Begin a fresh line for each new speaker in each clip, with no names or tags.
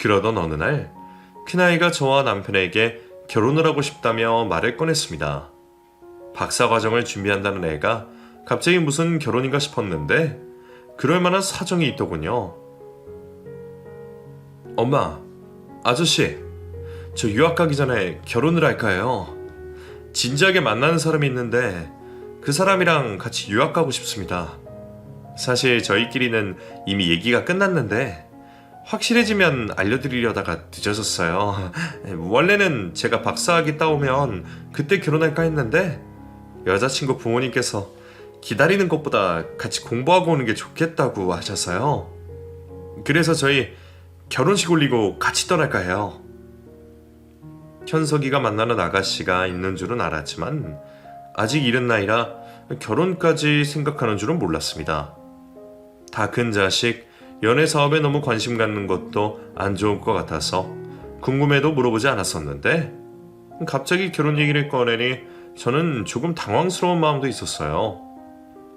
그러던 어느 날 큰아이가 저와 남편에게 결혼을 하고 싶다며 말을 꺼냈습니다. 박사과정을 준비한다는 애가 갑자기 무슨 결혼인가 싶었는데 그럴 만한 사정이 있더군요. 엄마, 아저씨, 저 유학 가기 전에 결혼을 할까요? 진지하게 만나는 사람이 있는데 그 사람이랑 같이 유학 가고 싶습니다. 사실 저희끼리는 이미 얘기가 끝났는데 확실해지면 알려드리려다가 늦어졌어요. 원래는 제가 박사학위 따오면 그때 결혼할까 했는데 여자친구 부모님께서 기다리는 것보다 같이 공부하고 오는 게 좋겠다고 하셔서요. 그래서 저희 결혼식 올리고 같이 떠날까 해요. 현석이가 만나는 아가씨가 있는 줄은 알았지만 아직 이른 나이라 결혼까지 생각하는 줄은 몰랐습니다. 다 큰 자식, 연애 사업에 너무 관심 갖는 것도 안 좋을 것 같아서 궁금해도 물어보지 않았었는데 갑자기 결혼 얘기를 꺼내니 저는 조금 당황스러운 마음도 있었어요.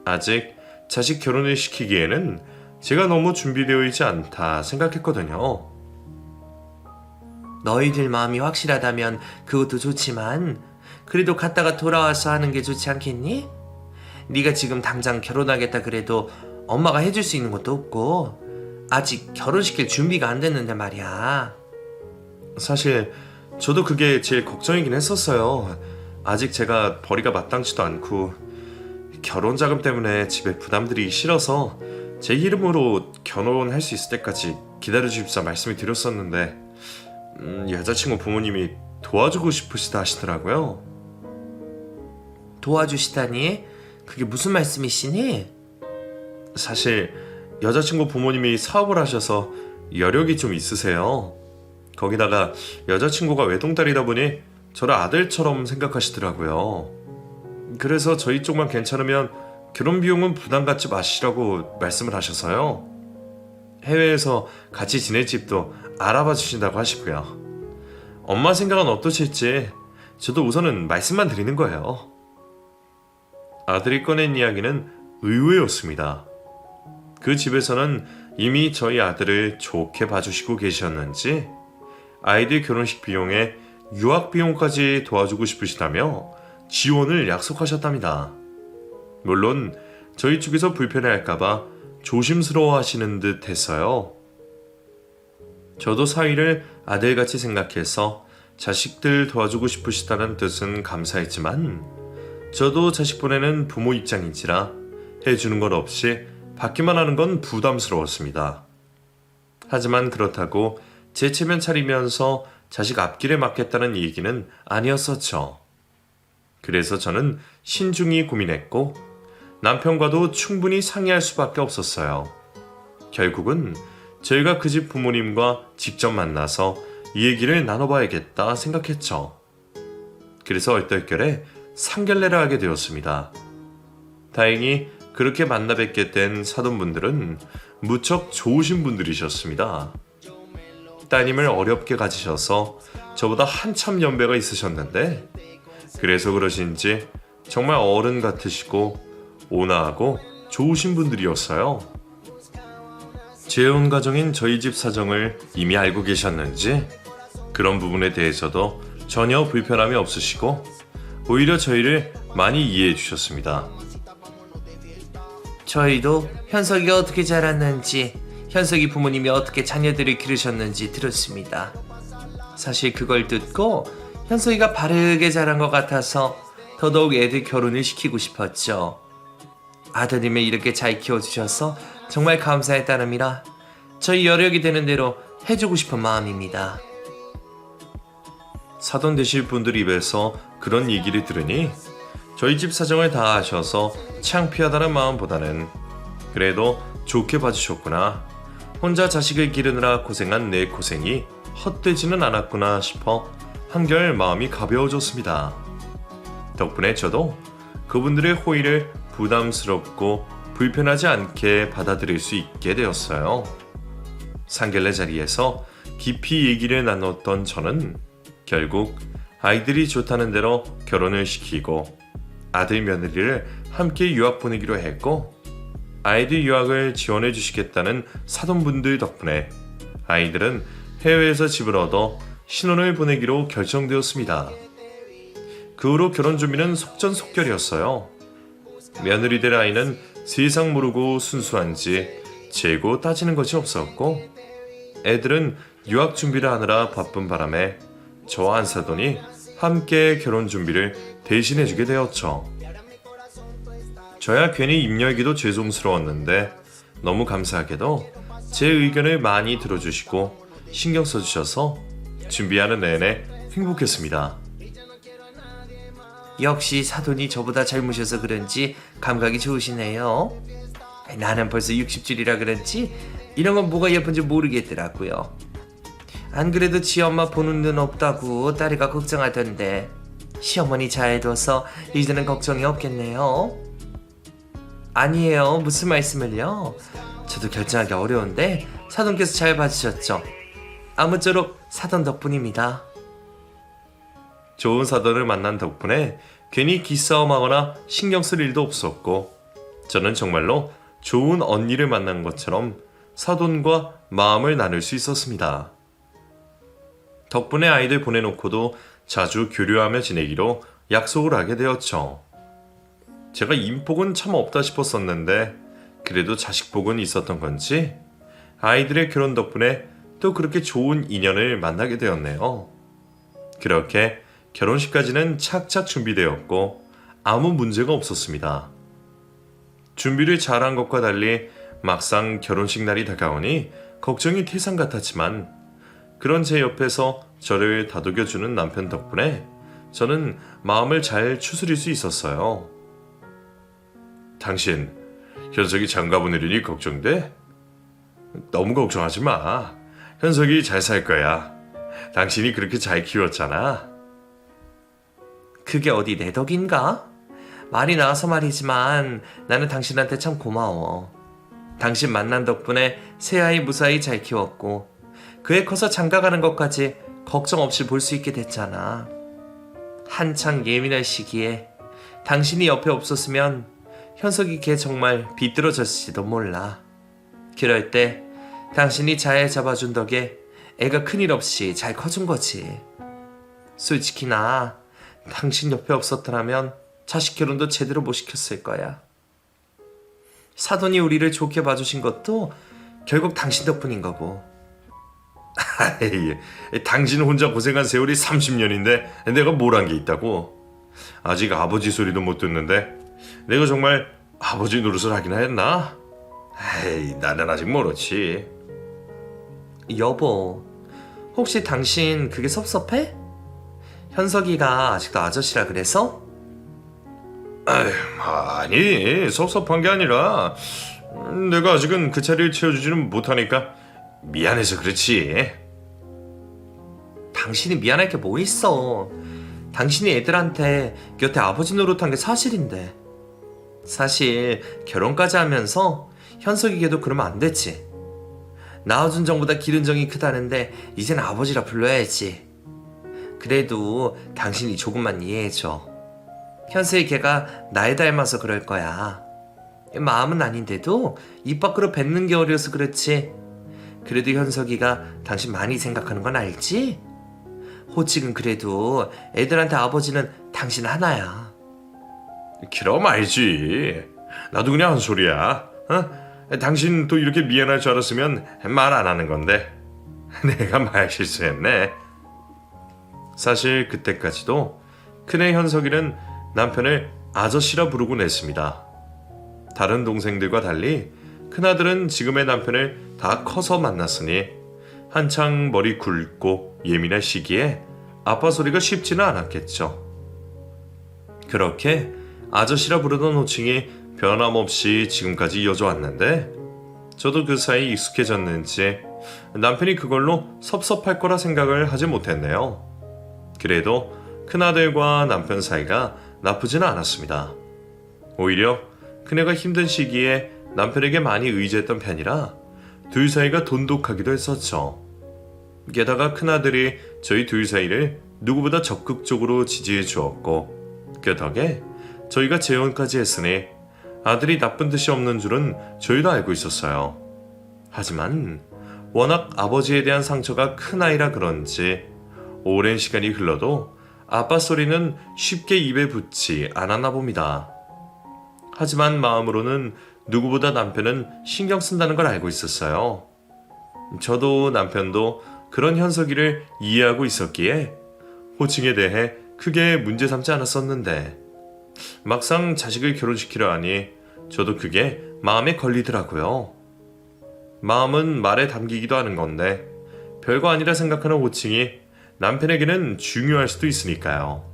아직 자식 결혼을 시키기에는 제가 너무 준비되어 있지 않다 생각했거든요.
너희들 마음이 확실하다면 그것도 좋지만 그래도 갔다가 돌아와서 하는 게 좋지 않겠니? 네가 지금 당장 결혼하겠다 그래도 엄마가 해줄 수 있는 것도 없고 아직 결혼시킬 준비가 안 됐는데 말이야.
사실 저도 그게 제일 걱정이긴 했었어요. 아직 제가 벌이가 마땅치도 않고 결혼 자금 때문에 집에 부담드리기 싫어서 제 이름으로 결혼할 수 있을 때까지 기다려주십사 말씀을 드렸었는데 여자친구 부모님이 도와주고 싶으시다 하시더라고요.
도와주시다니? 그게 무슨 말씀이시니?
사실 여자친구 부모님이 사업을 하셔서 여력이 좀 있으세요. 거기다가 여자친구가 외동딸이다 보니 저를 아들처럼 생각하시더라고요. 그래서 저희 쪽만 괜찮으면 결혼 비용은 부담 갖지 마시라고 말씀을 하셔서요. 해외에서 같이 지낼 집도 알아봐 주신다고 하시고요. 엄마 생각은 어떠실지 저도 우선은 말씀만 드리는 거예요. 아들이 꺼낸 이야기는 의외였습니다. 그 집에서는 이미 저희 아들을 좋게 봐주시고 계셨는지 아이들 결혼식 비용에 유학 비용까지 도와주고 싶으시다며 지원을 약속하셨답니다. 물론 저희 쪽에서 불편해할까봐 조심스러워 하시는 듯 했어요. 저도 사위를 아들같이 생각해서 자식들 도와주고 싶으시다는 뜻은 감사했지만 저도 자식 보내는 부모 입장인지라 해주는 것 없이 받기만 하는 건 부담스러웠습니다. 하지만 그렇다고 제 체면 차리면서 자식 앞길에 맡겠다는 얘기는 아니었었죠. 그래서 저는 신중히 고민했고 남편과도 충분히 상의할 수밖에 없었어요. 결국은 저희가 그 집 부모님과 직접 만나서 이 얘기를 나눠봐야겠다 생각했죠. 그래서 얼떨결에 상견례를 하게 되었습니다. 다행히 그렇게 만나 뵙게 된 사돈분들은 무척 좋으신 분들이셨습니다. 따님을 어렵게 가지셔서 저보다 한참 연배가 있으셨는데 그래서 그러신지 정말 어른 같으시고 온화하고 좋으신 분들이었어요. 재혼 가정인 저희 집 사정을 이미 알고 계셨는지 그런 부분에 대해서도 전혀 불편함이 없으시고 오히려 저희를 많이 이해해 주셨습니다.
저희도 현석이가 어떻게 자랐는지 현석이 부모님이 어떻게 자녀들을 기르셨는지 들었습니다. 사실 그걸 듣고 현석이가 바르게 자란 것 같아서 더더욱 애들 결혼을 시키고 싶었죠. 아드님을 이렇게 잘 키워주셔서 정말 감사의 따름이라 저희 여력이 되는 대로 해주고 싶은 마음입니다.
사돈 되실 분들 입에서 그런 얘기를 들으니 저희 집 사정을 다 아셔서 창피하다는 마음보다는 그래도 좋게 봐주셨구나, 혼자 자식을 기르느라 고생한 내 고생이 헛되지는 않았구나 싶어 한결 마음이 가벼워졌습니다. 덕분에 저도 그분들의 호의를 부담스럽고 불편하지 않게 받아들일 수 있게 되었어요. 상견례 자리에서 깊이 얘기를 나눴던 저는 결국 아이들이 좋다는 대로 결혼을 시키고 아들 며느리를 함께 유학 보내기로 했고 아이들 유학을 지원해 주시겠다는 사돈분들 덕분에 아이들은 해외에서 집을 얻어 신혼을 보내기로 결정되었습니다. 그 후로 결혼 준비는 속전속결이었어요. 며느리 될 아이는 세상 모르고 순수한지 재고 따지는 것이 없었고, 애들은 유학 준비를 하느라 바쁜 바람에 저와 한사돈이 함께 결혼 준비를 대신해주게 되었죠. 저야 괜히 입녀이기도 죄송스러웠는데 너무 감사하게도 제 의견을 많이 들어주시고 신경 써주셔서 준비하는 내내 행복했습니다.
역시 사돈이 저보다 젊으셔서 그런지 감각이 좋으시네요. 나는 벌써 60줄이라 그런지 이런 건 뭐가 예쁜지 모르겠더라고요. 안 그래도 지 엄마 보는 눈 없다고 딸이가 걱정하던데 시어머니 잘 둬서 이제는 걱정이 없겠네요. 아니에요. 무슨 말씀을요? 저도 결정하기 어려운데 사돈께서 잘 봐주셨죠. 아무쪼록 사돈 덕분입니다.
좋은 사돈을 만난 덕분에 괜히 기싸움하거나 신경 쓸 일도 없었고, 저는 정말로 좋은 언니를 만난 것처럼 사돈과 마음을 나눌 수 있었습니다. 덕분에 아이들 보내놓고도 자주 교류하며 지내기로 약속을 하게 되었죠. 제가 인복은 참 없다 싶었었는데 그래도 자식복은 있었던 건지 아이들의 결혼 덕분에 또 그렇게 좋은 인연을 만나게 되었네요. 그렇게 결혼식까지는 착착 준비되었고 아무 문제가 없었습니다. 준비를 잘한 것과 달리 막상 결혼식 날이 다가오니 걱정이 태산 같았지만, 그런 제 옆에서 저를 다독여주는 남편 덕분에 저는 마음을 잘 추스릴 수 있었어요. 당신 현석이 장가 보내려니 걱정돼? 너무 걱정하지 마. 현석이 잘 살 거야. 당신이 그렇게 잘 키웠잖아.
그게 어디 내 덕인가? 말이 나와서 말이지만 나는 당신한테 참 고마워. 당신 만난 덕분에 새아이 무사히 잘 키웠고 그애 커서 장가가는 것까지 걱정 없이 볼 수 있게 됐잖아. 한창 예민할 시기에 당신이 옆에 없었으면 현석이 걔 정말 비뚤어졌을지도 몰라. 그럴 때 당신이 잘 잡아준 덕에 애가 큰일 없이 잘 커준 거지. 솔직히 나 당신 옆에 없었더라면 자식 결혼도 제대로 못 시켰을 거야. 사돈이 우리를 좋게 봐주신 것도 결국 당신 덕분인 거고.
당신 혼자 고생한 세월이 30년인데 내가 뭘 한 게 있다고. 아직 아버지 소리도 못 듣는데 내가 정말 아버지 노릇을 하긴 했나? 나는 아직 멀었지.
여보, 혹시 당신 그게 섭섭해? 현석이가 아직도 아저씨라 그래서?
아니, 섭섭한 게 아니라 내가 아직은 그 자리를 채워주지는 못하니까 미안해서 그렇지.
당신이 미안할 게 뭐 있어. 당신이 애들한테 곁에 아버지 노릇한 게 사실인데. 사실 결혼까지 하면서 현석이게도 그러면 안 됐지. 낳아준 정보다 기른 정이 크다는데 이젠 아버지라 불러야지. 그래도 당신이 조금만 이해해줘. 현석이 걔가 날 닮아서 그럴 거야. 마음은 아닌데도 입 밖으로 뱉는 게 어려서 그렇지. 그래도 현석이가 당신 많이 생각하는 건 알지? 호칭은 그래도 애들한테 아버지는 당신 하나야.
그럼 알지. 나도 그냥 한 소리야. 당신 또 이렇게 미안할 줄 알았으면 말 안 하는 건데 내가 말 실수했네. 사실 그때까지도 큰애 현석이는 남편을 아저씨라 부르곤 했습니다. 다른 동생들과 달리 큰아들은 지금의 남편을 다 커서 만났으니 한창 머리 굵고 예민할 시기에 아빠 소리가 쉽지는 않았겠죠. 그렇게 아저씨라 부르던 호칭이 변함없이 지금까지 이어져 왔는데, 저도 그 사이 익숙해졌는지 남편이 그걸로 섭섭할 거라 생각을 하지 못했네요. 그래도 큰아들과 남편 사이가 나쁘지는 않았습니다. 오히려 큰애가 힘든 시기에 남편에게 많이 의지했던 편이라 둘 사이가 돈독하기도 했었죠. 게다가 큰아들이 저희 둘 사이를 누구보다 적극적으로 지지해 주었고, 그 덕에 저희가 재혼까지 했으니 아들이 나쁜 뜻이 없는 줄은 저희도 알고 있었어요. 하지만 워낙 아버지에 대한 상처가 큰 아이라 그런지 오랜 시간이 흘러도 아빠 소리는 쉽게 입에 붙지 않았나 봅니다. 하지만 마음으로는 누구보다 남편은 신경 쓴다는 걸 알고 있었어요. 저도 남편도 그런 현석이를 이해하고 있었기에 호칭에 대해 크게 문제 삼지 않았었는데 막상 자식을 결혼시키려 하니 저도 그게 마음에 걸리더라고요. 마음은 말에 담기기도 하는 건데 별거 아니라 생각하는 호칭이 남편에게는 중요할 수도 있으니까요.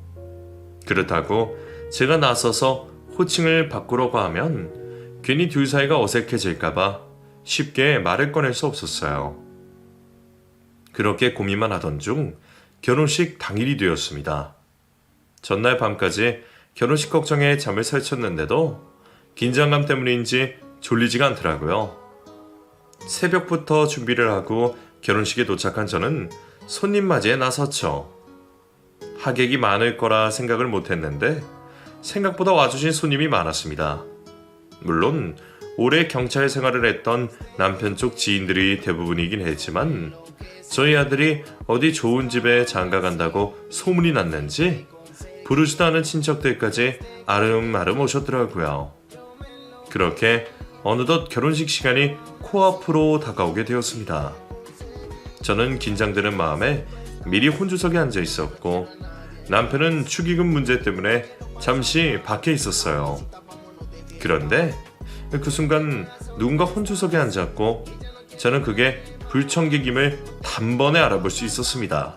그렇다고 제가 나서서 호칭을 바꾸려고 하면 괜히 둘 사이가 어색해질까봐 쉽게 말을 꺼낼 수 없었어요. 그렇게 고민만 하던 중 결혼식 당일이 되었습니다. 전날 밤까지 결혼식 걱정에 잠을 설쳤는데도 긴장감 때문인지 졸리지가 않더라고요. 새벽부터 준비를 하고 결혼식에 도착한 저는 손님 맞이에 나섰죠. 하객이 많을 거라 생각을 못했는데 생각보다 와주신 손님이 많았습니다. 물론 오래 경찰 생활을 했던 남편 쪽 지인들이 대부분이긴 했지만 저희 아들이 어디 좋은 집에 장가 간다고 소문이 났는지 부르지도 않은 친척들까지 아름아름 오셨더라고요. 그렇게 어느덧 결혼식 시간이 코앞으로 다가오게 되었습니다. 저는 긴장되는 마음에 미리 혼주석에 앉아 있었고 남편은 축의금 문제 때문에 잠시 밖에 있었어요. 그런데 그 순간 누군가 혼주석에 앉았고 저는 그게 불청객임을 단번에 알아볼 수 있었습니다.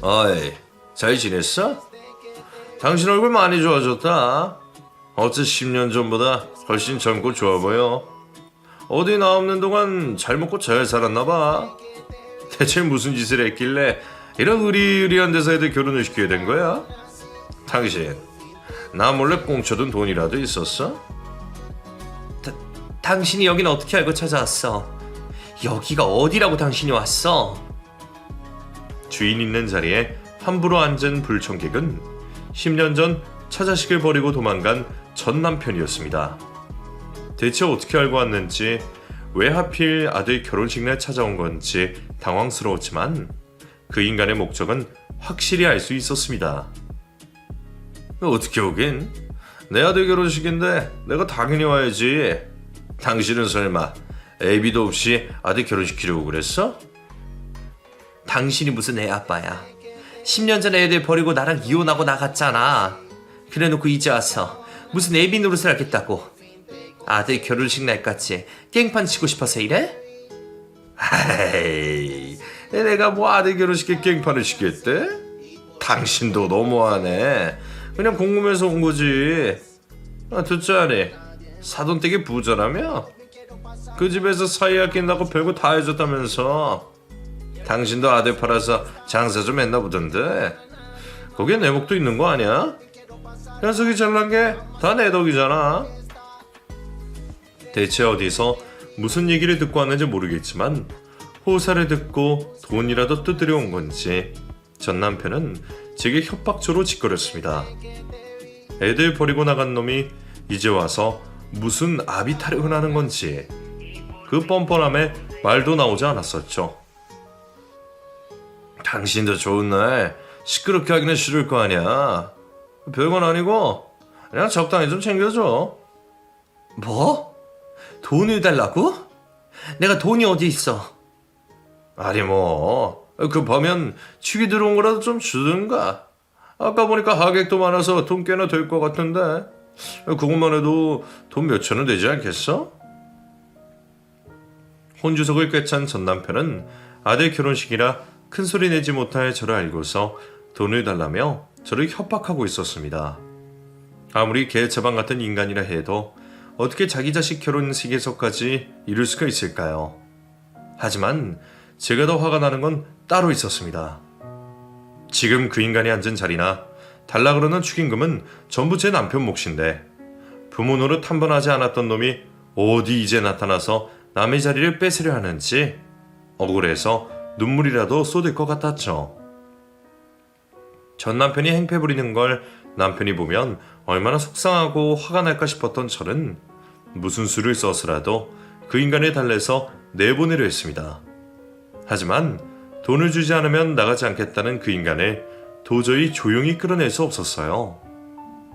어이, 잘 지냈어? 당신 얼굴 많이 좋아졌다. 어째 10년 전보다 훨씬 젊고 좋아 보여. 어디 나 없는 동안 잘 먹고 잘 살았나 봐. 대체 무슨 짓을 했길래 이런 의리의리한 데서 애들 결혼을 시키게 된 거야? 당신 나 몰래 꽁쳐둔 돈이라도 있었어?
당신이 여긴 어떻게 알고 찾아왔어? 여기가 어디라고 당신이 왔어?
주인 있는 자리에 함부로 앉은 불청객은 10년 전 처자식을 버리고 도망간 전 남편이었습니다. 대체 어떻게 알고 왔는지, 왜 하필 아들 결혼식 날 찾아온 건지 당황스러웠지만 그 인간의 목적은 확실히 알 수 있었습니다. 어떻게 오긴? 내 아들 결혼식인데 내가 당연히 와야지. 당신은 설마 애비도 없이 아들 결혼시키려고 그랬어?
당신이 무슨 애 아빠야. 10년 전에 애들 버리고 나랑 이혼하고 나갔잖아. 그래놓고 이제 와서 무슨 애비 노릇을 하겠다고. 아들 결혼식 날까지 깽판 치고 싶어서 이래?
에이, 내가 뭐 아들 결혼식에 깽판을 시켰대? 당신도 너무하네. 그냥 궁금해서 온 거지. 듣자니 사돈댁이 부자라며? 그 집에서 사이 아낀다고 별거 다 해줬다면서. 당신도 아들 팔아서 장사 좀 했나 보던데. 거기에 내 목도 있는 거 아니야? 현석이 잘난 게 다 내 덕이잖아. 대체 어디서 무슨 얘기를 듣고 왔는지 모르겠지만 호사를 듣고 돈이라도 뜯으려 온 건지 전 남편은 제게 협박조로 짓거렸습니다. 애들 버리고 나간 놈이 이제 와서 무슨 아비 타령을 하는 건지 그 뻔뻔함에 말도 나오지 않았었죠. 당신도 좋은 날 시끄럽게 하기는 싫을 거 아니야. 별건 아니고 그냥 적당히 좀 챙겨줘.
뭐? 돈을 달라고? 내가 돈이 어디 있어?
아니 뭐 급하면 축이 들어온 거라도 좀 주든가. 아까 보니까 하객도 많아서 돈 꽤나 될 것 같은데 그것만 해도 돈 몇천 원 되지 않겠어? 혼주석을 꿰찬 전 남편은 아들 결혼식이라 큰 소리 내지 못할 저를 알고서 돈을 달라며 저를 협박하고 있었습니다. 아무리 개처방 같은 인간이라 해도 어떻게 자기 자식 결혼식에서까지 이룰 수가 있을까요? 하지만 제가 더 화가 나는 건 따로 있었습니다. 지금 그 인간이 앉은 자리나 달라 그러는 축의금은 전부 제 남편 몫인데 부모 노릇 한 번 하지 않았던 놈이 어디 이제 나타나서 남의 자리를 뺏으려 하는지 억울해서 눈물이라도 쏟을 것 같았죠. 전 남편이 행패 부리는 걸 남편이 보면 얼마나 속상하고 화가 날까 싶었던 저는 무슨 수를 써서라도 그 인간을 달래서 내보내려 했습니다. 하지만 돈을 주지 않으면 나가지 않겠다는 그 인간을 도저히 조용히 끌어낼 수 없었어요.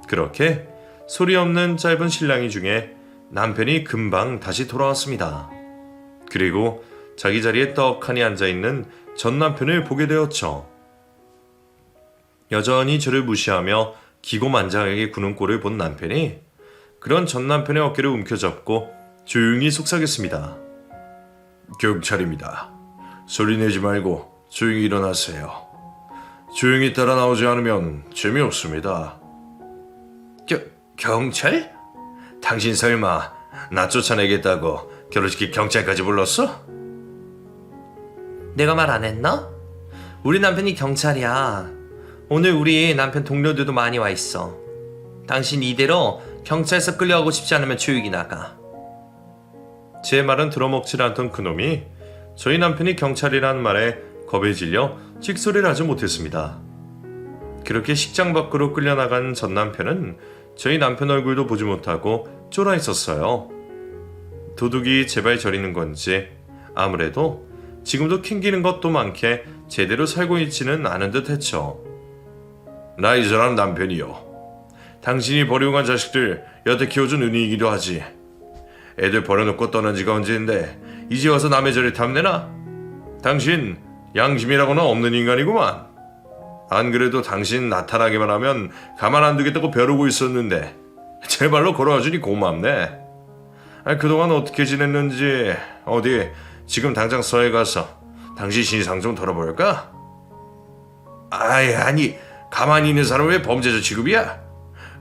그렇게 소리 없는 짧은 실랑이 중에 남편이 금방 다시 돌아왔습니다. 그리고 자기 자리에 떡하니 앉아있는 전 남편을 보게 되었죠. 여전히 저를 무시하며 기고만장하게 구는 꼴을 본 남편이 그런 전 남편의 어깨를 움켜잡고 조용히 속삭였습니다. 경찰입니다. 소리 내지 말고 조용히 일어나세요. 조용히 따라 나오지 않으면 재미없습니다. 경찰? 당신 설마 나 쫓아내겠다고 결혼시킬 경찰까지 불렀어?
내가 말 안 했나? 우리 남편이 경찰이야. 오늘 우리 남편 동료들도 많이 와 있어. 당신 이대로 경찰서 끌려가고 싶지 않으면 조용히 나가.
제 말은 들어먹질 않던 그놈이 저희 남편이 경찰이라는 말에 겁에 질려 찍소리를 하지 못했습니다. 그렇게 식장 밖으로 끌려나간 전 남편은 저희 남편 얼굴도 보지 못하고 쫄아 있었어요. 도둑이 제발 저리는 건지 아무래도 지금도 캥기는 것도 많게 제대로 살고 있지는 않은 듯 했죠. 나 이 사람 남편이요. 당신이 버리고 간 자식들 여태 키워준 은희이기도 하지. 애들 버려놓고 떠난 지가 언제인데 이제 와서 남의 저리 탐내나? 당신 양심이라고는 없는 인간이구만. 안 그래도 당신 나타나기만 하면 가만 안 두겠다고 벼르고 있었는데 제발로 걸어와주니 고맙네. 그동안 어떻게 지냈는지 어디 지금 당장 서해 가서 당신 신상 좀 털어볼까? 아니 가만히 있는 사람 왜 범죄자 취급이야?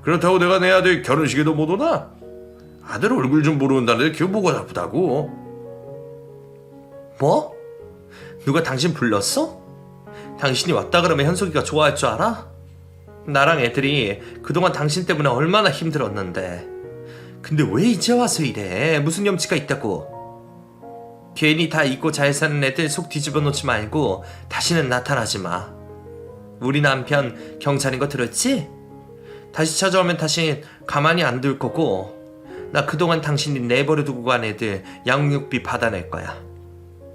그렇다고 내가 내 아들 결혼식에도 못 오나? 아들 얼굴 좀 보러 온다는데 그게 뭐가 나쁘다고?
뭐? 누가 당신 불렀어? 당신이 왔다 그러면 현석이가 좋아할 줄 알아? 나랑 애들이 그동안 당신 때문에 얼마나 힘들었는데. 근데 왜 이제 와서 이래? 무슨 염치가 있다고? 괜히 다 잊고 잘 사는 애들 속 뒤집어 놓지 말고 다시는 나타나지 마. 우리 남편 경찰인 거 들었지? 다시 찾아오면 다시 가만히 안 둘 거고 나 그동안 당신이 내버려 두고 간 애들 양육비 받아낼 거야.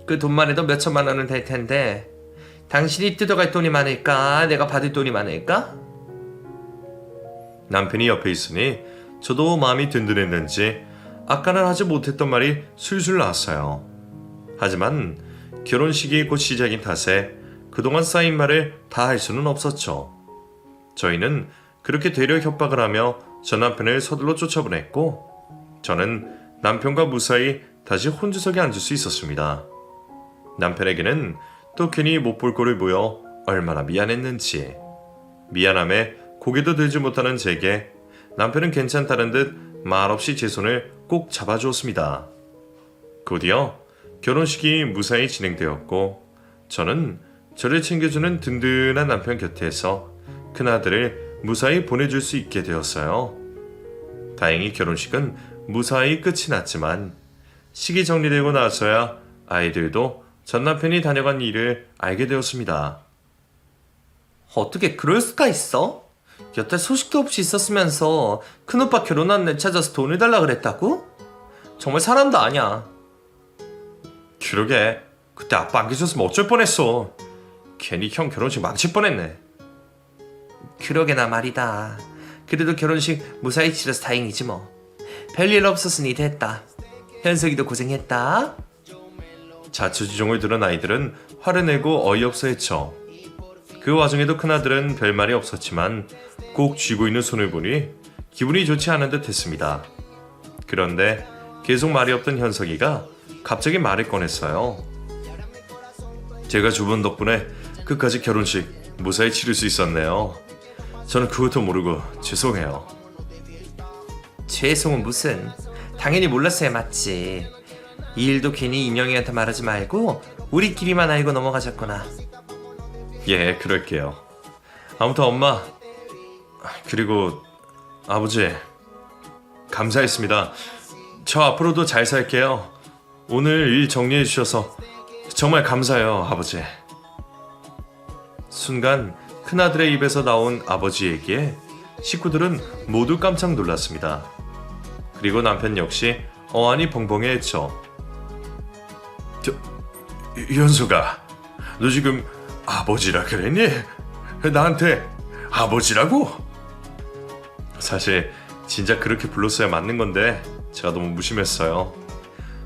그 돈만 해도 몇 천만 원은 될 텐데 당신이 뜯어갈 돈이 많을까? 내가 받을 돈이 많을까?
남편이 옆에 있으니 저도 마음이 든든했는지 아까는 하지 못했던 말이 술술 나왔어요. 하지만 결혼식이 곧 시작인 탓에 그동안 쌓인 말을 다 할 수는 없었죠. 저희는 그렇게 되려 협박을 하며 전 남편을 서둘러 쫓아보냈고 저는 남편과 무사히 다시 혼주석에 앉을 수 있었습니다. 남편에게는 또 괜히 못 볼 꼴을 보여 얼마나 미안했는지. 미안함에 고개도 들지 못하는 제게 남편은 괜찮다는 듯 말없이 제 손을 꼭 잡아주었습니다. 곧이어 결혼식이 무사히 진행되었고 저는 저를 챙겨주는 든든한 남편 곁에서 큰아들을 무사히 보내줄 수 있게 되었어요. 다행히 결혼식은 무사히 끝이 났지만 식이 정리되고 나서야 아이들도 전 남편이 다녀간 일을 알게 되었습니다.
어떻게 그럴 수가 있어? 여태 소식도 없이 있었으면서 큰오빠 결혼한 애 찾아서 돈을 달라 그랬다고? 정말 사람도 아니야.
그러게 그때 아빠 안 계셨으면 어쩔 뻔했어. 괜히 형 결혼식 망칠 뻔했네.
그러게나 말이다. 그래도 결혼식 무사히 치러서 다행이지 뭐. 별일 없었으니 됐다. 현석이도 고생했다.
자초지종을 들은 아이들은 화를 내고 어이없어 했죠. 그 와중에도 큰아들은 별말이 없었지만 꼭 쥐고 있는 손을 보니 기분이 좋지 않은 듯 했습니다. 그런데 계속 말이 없던 현석이가 갑자기 말을 꺼냈어요. 제가 주분 덕분에 끝까지 결혼식 무사히 치를 수 있었네요. 저는 그것도 모르고 죄송해요.
죄송은 무슨. 당연히 몰랐어야 맞지. 이 일도 괜히 인영이한테 말하지 말고 우리끼리만 알고 넘어가자꾸나.
예, 그럴게요. 아무튼 엄마 그리고 아버지 감사했습니다. 저 앞으로도 잘 살게요. 오늘 일 정리해 주셔서 정말 감사해요, 아버지. 순간 큰아들의 입에서 나온 아버지 얘기에 식구들은 모두 깜짝 놀랐습니다. 그리고 남편 역시 어안이 벙벙해했죠. 현수가, 너 지금 아버지라 그랬니? 나한테 아버지라고? 사실 진짜 그렇게 불렀어야 맞는 건데 제가 너무 무심했어요.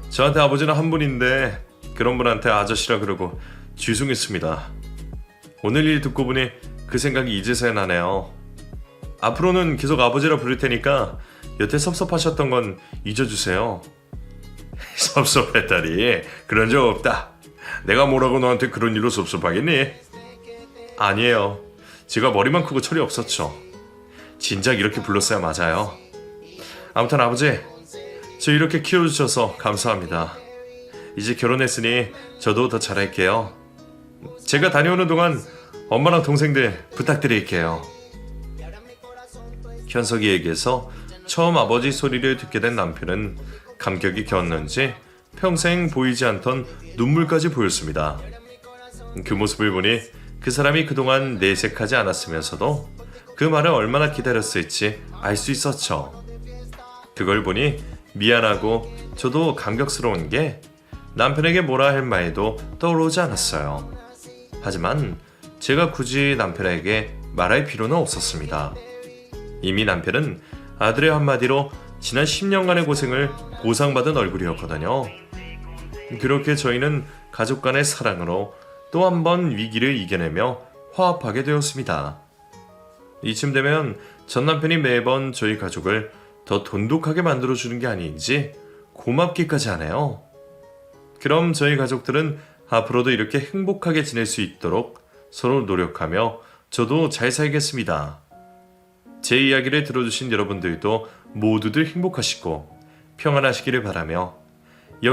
저한테 아버지는 한 분인데 그런 분한테 아저씨라 그러고 죄송했습니다. 오늘 일 듣고 보니 그 생각이 이제서야 나네요. 앞으로는 계속 아버지라 부를 테니까 여태 섭섭하셨던 건 잊어주세요. 섭섭했다니, 그런 적 없다. 내가 뭐라고 너한테 그런 일로 섭섭하겠니? 아니에요. 제가 머리만 크고 철이 없었죠. 진작 이렇게 불렀어야 맞아요. 아무튼 아버지, 저 이렇게 키워주셔서 감사합니다. 이제 결혼했으니 저도 더 잘할게요. 제가 다녀오는 동안 엄마랑 동생들 부탁드릴게요. 현석이에게서 처음 아버지 소리를 듣게 된 남편은 감격이 겼는지 평생 보이지 않던 눈물까지 보였습니다. 그 모습을 보니 그 사람이 그동안 내색하지 않았으면서도 그 말을 얼마나 기다렸을지 알 수 있었죠. 그걸 보니 미안하고 저도 감격스러운 게 남편에게 뭐라 할 말도 떠오르지 않았어요. 하지만 제가 굳이 남편에게 말할 필요는 없었습니다. 이미 남편은 아들의 한마디로 지난 10년간의 고생을 보상받은 얼굴이었거든요. 그렇게 저희는 가족 간의 사랑으로 또 한 번 위기를 이겨내며 화합하게 되었습니다. 이쯤 되면 전 남편이 매번 저희 가족을 더 돈독하게 만들어주는 게 아닌지 고맙기까지 하네요. 그럼 저희 가족들은 앞으로도 이렇게 행복하게 지낼 수 있도록 서로 노력하며 저도 잘 살겠습니다. 제 이야기를 들어주신 여러분들도 모두들 행복하시고 평안하시기를 바라며